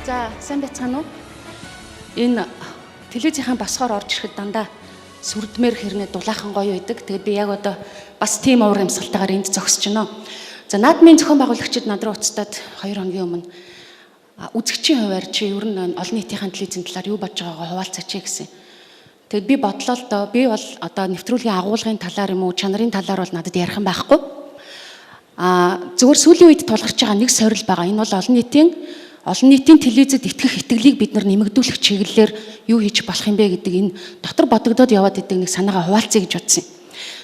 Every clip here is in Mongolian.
За, сайн байцгаана уу? Энэ телевизийн басгаар орж ирэхэд дандаа сүрдмээр хэрнээ дулаахан гоё байдаг. Тэгээд би яг одоо бас тийм уур амьсгалтайгаар энд зогсож байна. За, наадмын зохион байгуулагчид над руу уцтаад 2 хоногийн өмнө үзэгчийн хувьар чи ер нь олон нийтийн телевизийн талаар юу бодож байгаагаа хуваалцаач гэсэн. Тэгээд би бодлоо л доо би бол одоо нэвтрүүлгийн агуулгын талаар юм уу, чанарын талаар бол надад ярих юм байхгүй. Зөвхөн сүүлийн үед тулгарч байгаа нэг сорил байгаа. Энэ бол олон нийтийн телевизэд итгэх итгэлийг бид нар нэмэгдүүлэх чиглэлээр юу хийж болох юм бэ гэдэг энэ дотор бодогдоод яваад идэг нэг санаагаа хуваалцъя гэж бодсон юм.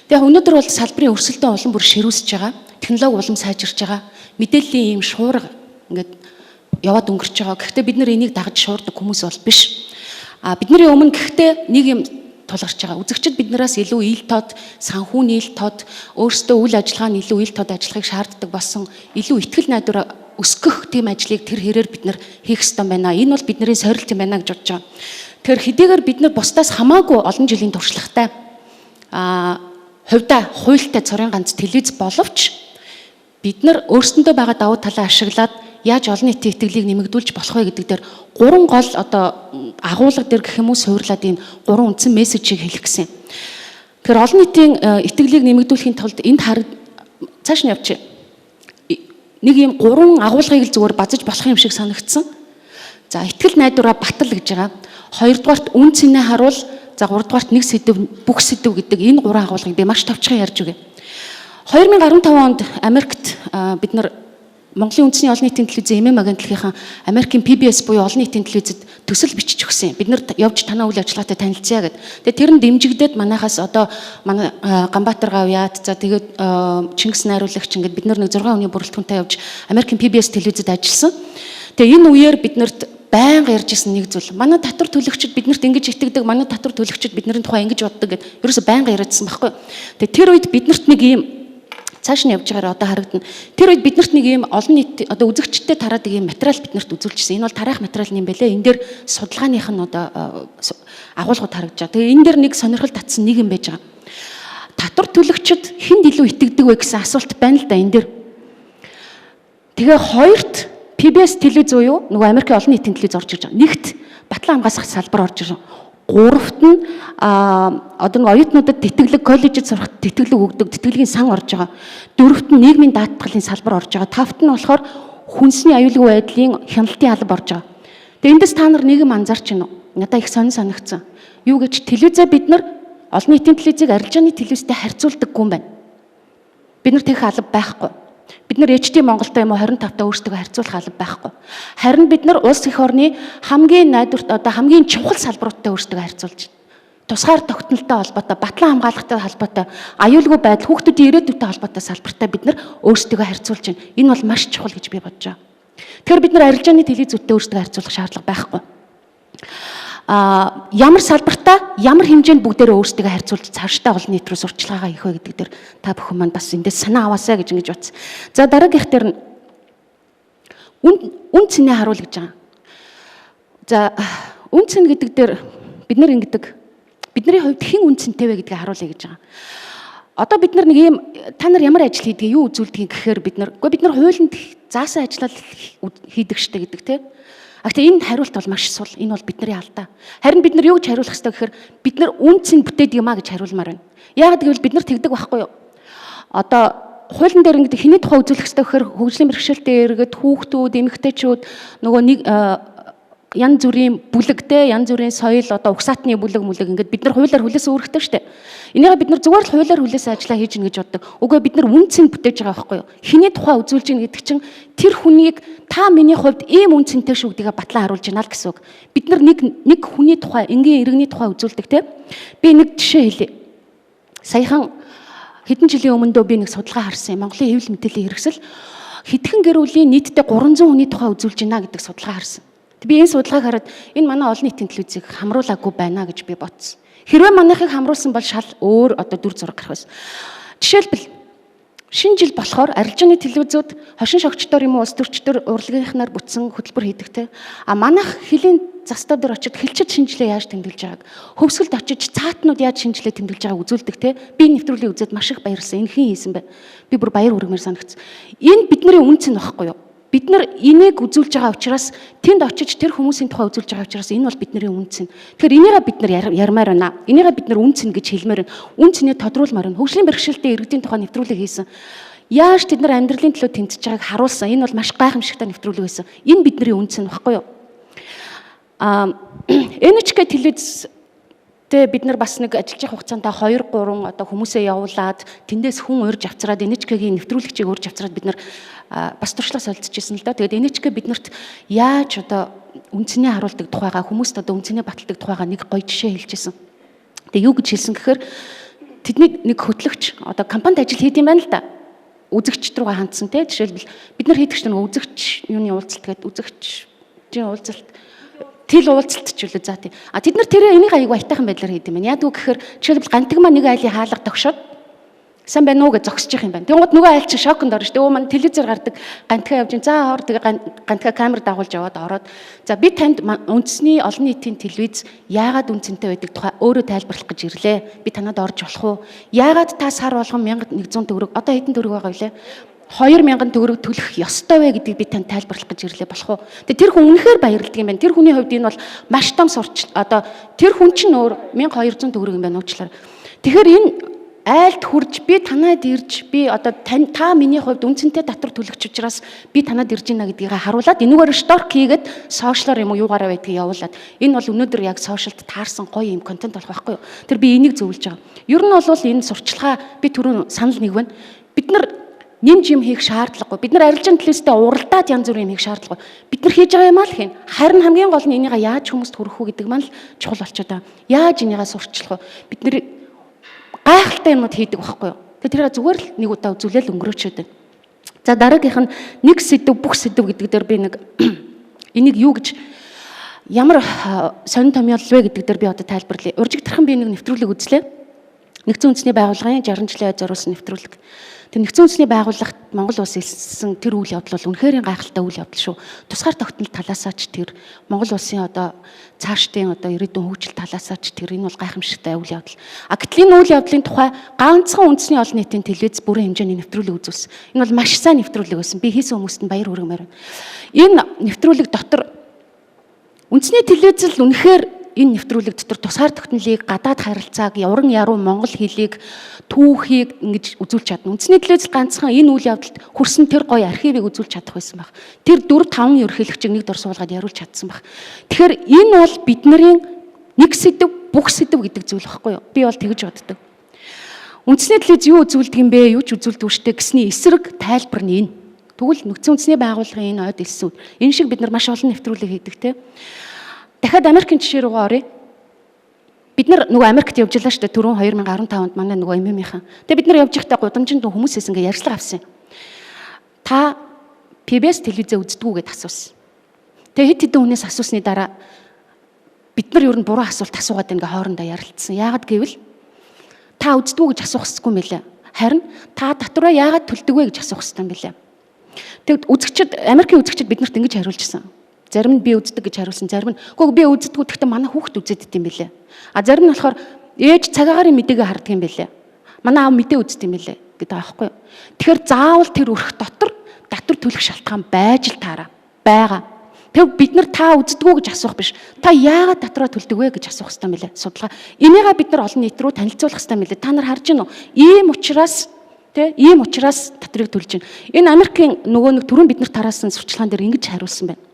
Тэгээ өнөөдөр бол салбарын өрсөлдөөн улам бүр ширүүсэж байгаа. Технологи улам сайжирч байгаа. Мэдээллийн ийм шуурга ингээд яваад өнгөрч байгаа. Гэхдээ бид нар энийг дагаж шуурдаг хүмүүс бол биш. Бидний өмнө гэхдээ нэг юм тулгарч байгаа. Үзэгчид биднээс илүү ил тод, санхүүний ил тод, өөрсдөө үйл ажиллагааны илүү ил тод ажиллахыг шаарддаг болсон илүү итгэл найдвар өсгөх тийм ажлыг тэр хэрээр бид нар хийх ёстой байна. Энэ бол бидний сорилт юм байна гэж бодож байгаа. Тэгэхээр хэдийгээр бид нар бусдаас хамаагүй олон жилийн туршлагатай хувьдаа хуультай цорын ганц телевиз боловч бид нар өөрсөндөө байгаа давуу талаа ашиглаад яаж олон нийтийн итгэлийг нэмэгдүүлж болох вэ гэдэг дээр 3 гол одоо агуулга дээр гэх юм уу суурлаад энэ 3 үндсэн мессежийг хэлэх гэсэн. Тэгэхээр олон нийтийн итгэлийг нэмэгдүүлэхийн тулд энд цааш нь явчих. Нэг юм 3 агуулгыг л зүгээр базаж болох юм шиг санагдсан. За, итгэл найдвараа батал гэж байгаа. 2-дугаарт үн цэнэ харуул, за 3-дугаарт нэг сэдв, бүх сэдв гэдэг энэ 3 агуулгыг би маш товчхон ярьж өгье. 2015 онд Америкт бид нар Монголын үндэсний олон нийтийн телевизийн MM агентлагийн Америкийн PBS буюу олон нийтийн телевизэд төсөл бичиж өгсөн. Бид нарт явж танаа үйл ажиллагаатай танилцъя гэд. Тэгээ тэр нь дэмжигдээд манайхаас одоо манай Ганбаатар гавьяат за тэгээд Чингис найруулагч ингээд бид нар нэг 6 өдрийн бүрэлдэхүүнтэй явж Америкийн PBS телевизэд ажилласан. Тэгээ энэ үеэр бид нарт байнга ярьж исэн нэг зүйл. Манай татвар төлөгчид биднэрт ингэж итгэдэг, манай татвар төлөгчид бидний тухай ингэж боддог гэд ерөөсө байнга яриадсан байхгүй. Тэгээ тэр үед биднэрт нэг ийм цааш нь явж байгаагаар одоо харагдана. Тэр үед биднэрт нэг ийм олон нийт одоо үзэгчдтэй тараадаг ийм материал биднэрт үзүүлчихсэн. Энэ бол тараах материал юм байлээ. Энэ дээр судалгааных нь одоо агуулгууд харагдаж байгаа. Тэгээ энэ дээр нэг сонирхол татсан нэг юм байж байгаа. Татвар төлөгчид хэнд илүү итгэдэг вэ гэсэн асуулт байна л да энэ дээр. Тэгээ хоёрт PBS телевиз уу нөгөө Америкийн олон нийтийн телевиз орж ирж байгаа. Нэгт батлан хамгаалах салбар орж ирж байгаа. Гуравт нь одоо нэг оюутнуудад тэтгэлэг коллежид сурах тэтгэлэг өгдөг тэтгэлгийн сан орж байгаа. Дөрөвт нь нийгмийн даатгалын салбар орж байгаа. Тавт нь болохоор хүнсний аюулгүй байдлын хяналтын алба орж байгаа. Тэгээ эндээс та нар нэг юм анзаарч байна уу? Надад их сонир санагдсан. Юу гэж телевизээ бид нар олон нийтийн телевизийг арилжааны телевизтэй харьцуулдаггүй юм байна. Бид нар тэгэх алба байхгүй. Бид нар HD Монголтой юм уу 25-таа өөрсдөө харьцуулах алба байхгүй. Харин бид нар улс эх орны хамгийн найдварт одоо хамгийн чухал салбаруудтай өөрсдөө харьцуулж байна. Тусгаар тогтнолтой холбоотой, батлан хамгаалалттай холбоотой, аюулгүй байдал, хүүхдүүдийн ирээдүйтэй холбоотой салбартай бид нар өөрсдөө харьцуулж байна. Энэ бол маш чухал гэж би бодож байгаа. Тэгэхээр бид нар арилжааны телевизүүдтэй өөрсдөө харьцуулах шаардлага байхгүй. Ямар салбартаа ямар хэмжээнд бүгдээрээ өөрсдөө харьцуулж цаашдаа олон нийт рүү сурчлагаа хийх вэ гэдэг дээр та бүхэн маань бас эндээс санаа аваасаа гэж ингэж бодсон. За, дараагийнх дээр нь үн цэнэ харуул гэж байгаа. За, үн цэн гэдэг дээр бид нар ингэдэг бидний хувьд хэн үн цэнтэй вэ гэдгийг харуулъя гэж байгаа. Одоо бид нар нэг юм та нар ямар ажил хийдгийг юу үзүүлдгийг гэхээр бид нар хуулинд заасан ажиллал хийдэг штэ гэдэг тийм. Гэхдээ энэ хариулт бол маш сул. Энэ бол бидний алдаа. Харин бид нар юу гэж хариулах ёстой гэхээр бид нар үн цэн бүтээд юмаа гэж хариулмаар байна. Яагаад гэвэл бид нар тэгдэг байхгүй юу? Одоо хуулийн дээр ингэдэг хэний тухай үзүүлэх ёстой гэхээр хөгжлийн бэрхшээлтэй иргэд, хүүхдүүд, эмэгтэйчүүд нөгөө нэг янз бүрийн бүлэгтэй, янз бүрийн соёл одоо угсаатны бүлэг ингээд бид нар хуулиар хүлээсэн үүрэгтэй шүү дээ. Энийгээ бид нар зүгээр л хуулиар хүлээсэн ажиллаа хийж гэнэ гэж боддог. Үгүй бид нар үн цэн бүтээж байгаа байхгүй юу? Хэний тухай үзүүлж гэнэ гэдэг чинь тэр хүнийг та миний хувьд ийм үн цэнтэй шүү гэдгийг батлан харуулж байна л гэсэн үг. Бид нар нэг хүний тухай, энгийн иргэний тухай үзүүлдэг тийм. Би нэг жишээ хэлье. Саяхан хэдэн жилийн өмнө би нэг судалгаа харсан юм. Монголын хэвлэл мэдээллийн хэрэгсэл хэдхэн гэр бүлийн нийтдээ 300 хүний тухай үзүүлж байна гэдэг судалгаа харсан. Би энэ судалгааг хараад энэ манай олон нийтийн телевизийг хамруулаагүй байна гэж би бодсон. Хэрвээ манайхыг хамруулсан бол шал өөр одоо дүр зураг гарах байсан. Жишээлбэл шинэ жил болохоор арилжааны телевизүүд хошин шогчдоор юм уу улс төрчдөр урлагийнхнаар бүтсэн хөтөлбөр хийдэг те. Манайх хилийн застаа дээр очиж хэлчихэд шинжилгээ яаж тэмдэглэж байгааг, хөвсгөлд очиж цаатнууд яаж шинжилгээ тэмдэглэж байгааг үзүүлдэг те. Би нэвтрүүлгийг үзээд маш их баярлсан. Энэ хэн хийсэн бэ? Би бүр баяр хүргэмээр санагдсан. Энэ бидний үн цэн багхгүй юу? Бид нар энийг үзүүлж байгаа учраас тэнд очиж тэр хүмүүсийн тухай үзүүлж байгаа учраас энэ бол бидний үнц нь. Тэгэхээр энийгээ бид нар ярмаар байна. Энийгээ бид нар үнц нь гэж хэлмээр байна. Үнц нь тодруулмаар байна. Хөгжлийн бэрхшээлтэй иргэдийн тухай нэвтрүүлэг хийсэн. Яаж тэд нар амьдралын төлөө тэмцэж байгааг харуулсан. Энэ бол маш гайхамшигтай нэвтрүүлэг байсан. Энэ бидний үнц нь баггүй юу? NHK телевиз тэгээ бид нар бас нэг ажиллаж явах хугацаанд 2 3 одоо хүмүүсээ явуулаад тэндээс хүн урьж авцраад NHK-гийн нэвтрүүлэгчийг урьж авцраад бид нар бас туршлага солилцчихсэн л да. Тэгээд NHK биднэрт яаж одоо үнцний харуулдаг тухайгаа хүмүүст одоо үнцний баталдаг тухайгаа нэг гоё жишээ хэлжсэн. Тэгээд юу гэж хэлсэн гэхээр тэдний нэг хөтлөгч одоо компанид ажил хийд юм байна л да. Үзэгчд рүүгээ хандсан те. Жишээлбэл бид нар хийдэг чинь үзэгч юуны уулзалт гэдэг үзэгчийн уулзалт тэл уулзалт ч үлээ за тийм. Тэд нар тэр энийг аяг баятайхан байдлаар хийд юм байна. Яадаг вэ гэхээр жишээлбэл гантгмаа нэг айлын хаалга тогшоод сайн байна уу гэж зогсож их юм байна. Тэнгууд нөгөө айл чи шоконд орно шүү дээ. Өө мань телевизээр гардаг гантгаа явж ин за хоор тэгээ гантгаа камер дагуулж яваад ороод за би танд үндэсний олон нийтийн телевиз яагаад үнцэнтэй байдаг тухай өөрөө тайлбарлах гэж ирлээ. Би танад орж болох уу? Яагаад та сар болгон 1100 төгрөг одоо хэдэн төгрөг байгаа вэ? 2000 төгрөг төлөх ёстой вэ гэдгийг би танд тайлбарлах гэж ирлээ болох уу. Тэгээ тэр хүн үнэхээр баярлдаг юм байна. Тэр хүний хувьд энэ бол маш том сурч одоо тэр хүн чинь өөр 1200 төгрөг юм байна уучлаарай. Тэгэхээр энэ айлд хурж би танад ирж би одоо та миний хувьд үнцэнтэй татвар төлөгч учраас би танад ирж байна гэдгийг харуулад энүүгээр шторк хийгээд сошиалар юм уу юугаараа байдгийг явуулаад энэ бол өнөөдөр яг сошиалд таарсан гоё юм контент болох байхгүй юу. Тэр би энийг зөвлөж байгаа. Ер нь бол энэ сурчлагаа би түрүүн санал нэгвэн. Бид нар нэмж юм хийх шаардлагагүй. Бид нар арилжааны телевизтэй уралдаад янз бүрийн юм хийх шаардлагагүй. Бид нар хийж байгаа юм аа л хийн. Харин хамгийн гол нь энийгээ яаж хүмүүст хүргэх үү гэдэг маань л чухал болчиход байгаа. Яаж энийгээ сурчлах вэ? Бид нар гайхалтай юмуд хийдэг байхгүй юу? Тэгэхээр зүгээр л нэг удаа үзүүлэл өнгөрөөчөөд байна. За дараагийнх нь нэг сэдв бүх сэдв гэдэг дээр би нэг энийг юу гэж ямар сонин томьёол вэ гэдэг дээр би одоо тайлбарлая. Уржигдэрхэн би нэг нэвтрүүлэг үзлээ. Нэгдсэн үндэсний байгууллагын 60 жилийн зориулсан нэвтрүүлэг. Тэр нэгдсэн үндэсний байгууллагт Монгол улс илсэн тэр үйл явдал бол үнэхээр гайхалтай үйл явдал шүү. Тусгаар тогтнол талаасаа ч тэр Монгол улсын одоо цаашдын одоо ирээдүйн хөгжил талаасаа ч тэр энэ бол гайхамшигтай үйл явдал. Гэтэл энэ үйл явдлын тухай ганцхан үндэсний олон нийтийн телевиз бүрэн хэмжээний нэвтрүүлэг үзүүлсэн. Энэ бол маш сайн нэвтрүүлэг байсан. Би хийсэн хүмүүст нь баяр хүргэмээр байна. Энэ нэвтрүүлэг дотор үндэсний телевиз л үнэхээр энэ нэвтрүүлэг дотор тусгаар тогтнолыг, гадаад харилцааг, уран яруу монгол хэлийг, түүхийг ингэж үзүүлж чадна. Үндэсний телевиз ганцхан энэ үйл явдалд хүрсэн тэр гоё архивыг үзүүлж чадах байсан баг. Тэр 4-5 ерөнхийлөгчийг нэг дор суулгаад яриулж чадсан баг. Тэгэхээр энэ бол бидний нэг сэдв, бүх сэдв гэдэг зүйл байхгүй юу? Би бол тэгж боддог. Үндэсний телевиз юу үзүүлдэг юм бэ? Юу ч үзүүлдэг штэ гэсний эсрэг тайлбар нь энэ. Тэгвэл нөхцөл үндэсний байгууллагын энэ ойд элсүүд энэ шиг бид нар маш олон нэвтрүүлэг хийдэг те. Дахиад Америкийн жишээ рүү оръё. Бид нар нөгөө Америкт явж илаа шүү дээ түрүүн 2015 онд манай нөгөө MM-ийнхэн. Тэгээ бид нар явж байхдаа гудамжинд хүмүүсээс ингээ ярьцлага авсан. Та PBS телевизээ үздэг үү гэд асуусан. Тэгээ хэд хэдэн хүнээс асуусны дараа бид нар ер нь буруу асуулт асуугаад ингээ хоорондоо ярилцсан. Яагаад гэвэл та үздэг үү гэж асуух хэрэггүй юм билээ. Харин та татвараа яагаад төлдөг вэ гэж асуух хэрэгтэй юм билээ. Тэгэд үзэгчд Америкийн үзэгчд биднэрт ингэж хариулжсэн. Зарим нь би үздэг гэж хариулсан, зарим нь үгүй би үздэггүй гэхдээ манай хүүхд үзэд дим билээ. Зарим нь болохоор ээж цагаагаар мэдээгээ хардаг юм билээ. Манай аав мэдээ үздэг юм билээ гэдэг аахгүй юу. Тэгэхээр заавал тэр өрх дотор татвар төлөх шалтгаан байж л таараа байгаа. Тэг бид нар та үздэггүй гэж асуух биш. Та яагаад татвараа төлдөг вэ гэж асуух хэрэгтэй юм билээ. Судалгаа. Энийгээ бид нар олон нийт рүү танилцуулах хэрэгтэй юм билээ. Та нар харж байна уу? Ийм учраас татварыг төлж байна. Энэ Америкийн нөгөө нэг түрүүн бид нар тараасан сурчлагын дээр ингэж хариулсан байна.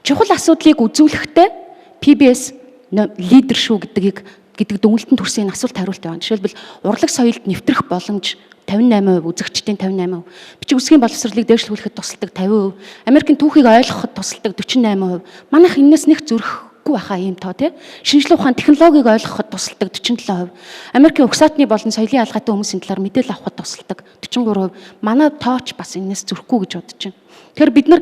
Чухал асуудлыг үзүүлэхдээ PBS лидер шүү гэдэг дүгнэлтэн төрсөн асуулт хариулт байна. Жишээлбэл урлаг соёлд нэвтрэх боломж 58%, үзэгчдийн 58%, бичиг үсгийн боловсролыг дээшлүүлэхэд тусалдаг 50%, Америкийн түүхийг ойлгоход тусалдаг 48%. Манайх энэс нэг зөрөхгүй баха ийм тоо тий. Шинжлэх ухаан технологиг ойлгоход тусалдаг 47%. Америкийн угсаатны болон соёлын ялгаатай хүмүүсийн талаар мэдээлэл авахд тусалдаг 43%. Манай тооч бас энэс зөрөхгүй гэж бодож байна. Тэгэхээр бид нар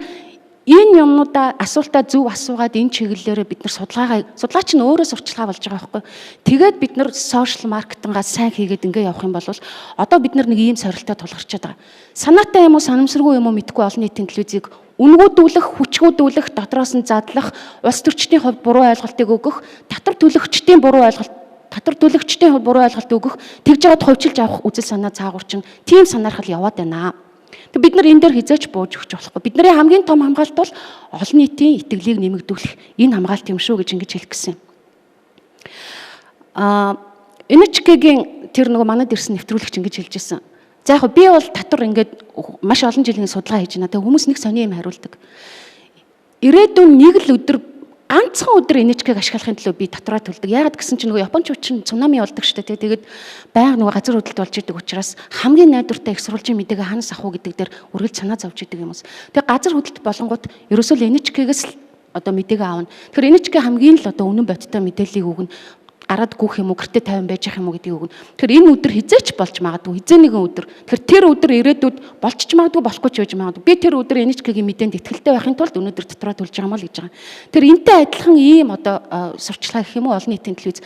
энэ юмнуудаа асуултаа зөв асуугаад энэ чиглэлээрээ бид нар судлаач нь өөрөө сурчлагаа болж байгаа байхгүй. Тэгээд бид нар сошиал маркетингаа сайн хийгээд ингээ явах юм бол одоо бид нар нэг ийм сорилтоо тулгарчаад байгаа. Санаатай юм уу, санамсаргүй юм уу мэдэхгүй олон нийтийн телевизийг үнгүүдүүлэх, хүчгүүдүүлэх, дотроос нь задлах, улс төрчдийн хувьд буруу ойлголтыг өгөх, татвар төлөгчдийн буруу ойлголт өгөх, тэгж жагаад хувьчилж авах үзэл санаа цаагуурчин тийм санаархал яваад байна. Тэг бид нар энэ дээр хизээч бууж өгч болохгүй. Бидний хамгийн том хамгаалт бол олон нийтийн итгэлийг нэмэгдүүлэх энэ хамгаалт юм шүү гэж ингэж хэлэх гэсэн. NHK-гийн тэр нөгөө манад ирсэн нэвтрүүлэгч ингэж хэлж ирсэн. За яг би бол татвар ингээд маш олон жилийн судалгаа хийж байна. Тэг хүмүүс нэг сони юм хариулдаг. Ирээдүйн нэг л өдөр ганцхан өдөр NHK-г ашиглахын төлөө би татвараа төлдөг. Яагаад гэсэн чинь нөгөө Японч чинь цунами болдог шүү дээ. Тэгээд байнга нөгөө газар хөдлөлт болж идэг учраас хамгийн найдвартай их сурвалжийн мэдээгээ ханаас авах уу гэдэг дээр үргэлж санаа зовж идэг юмс. Тэгээд газар хөдлөлт болонгууд ерөөсөө л NHK-гээс л одоо мэдээгээ аавна. Тэгэхээр NHK хамгийн л одоо үнэн бодиттой мэдээллийг өгнө. Гараад гүөх юм уу, гэртээ 50 байж ах юм уу гэдгийг өгнө. Тэгэхээр энэ өдөр хизээч болж магадгүй. Хизээ нэгэн өдөр. Тэгэхээр тэр өдөр ирээдүйд болчих ч магадгүй, болохгүй ч байж магадгүй. Би тэр өдөр NHK-гийн мэдээнд итгэлтэй байхын тулд өнөөдөр дотроо төлж байгаа юм л гэж байгаа. Тэр энтэй адилхан ийм одоо сурчлага гэх юм уу, олон нийтийн телевиз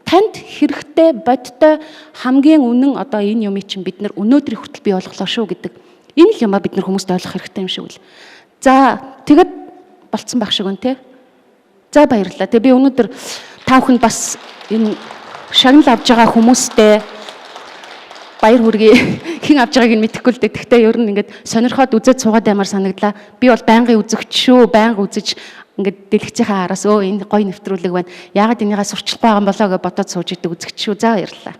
танд хэрэгтэй бодтой хамгийн үнэн одоо энэ юм чинь бид нар өнөөдрийн хүртэл бий болголоо шүү гэдэг. Энэ л юмаа бид нар хүмүүст ойлгох хэрэгтэй юм шиг үл. За тэгэд болцсон байх шиг үн тэ. За баярлалаа. Тэгээ би өнөөдөр та бүхэнд бас энэ шагнал авж байгаа хүмүүстээ баяр хүргэе. Хэн авж байгааг нь мэдэхгүй л дээ. Гэхдээ ер нь ингээд сонирхоод үзэж суугаад баймаар санагдлаа. Би бол байнгын үзэгч шүү. Байнга үзэж ингээд дэлгэцийнхаа араас энэ гоё нэвтрүүлэг байна. Яагаад энийгээ сурчлахгүй байгаа юм болоо гэж бодоод сууж идэг үзэгч шүү. За баярлалаа.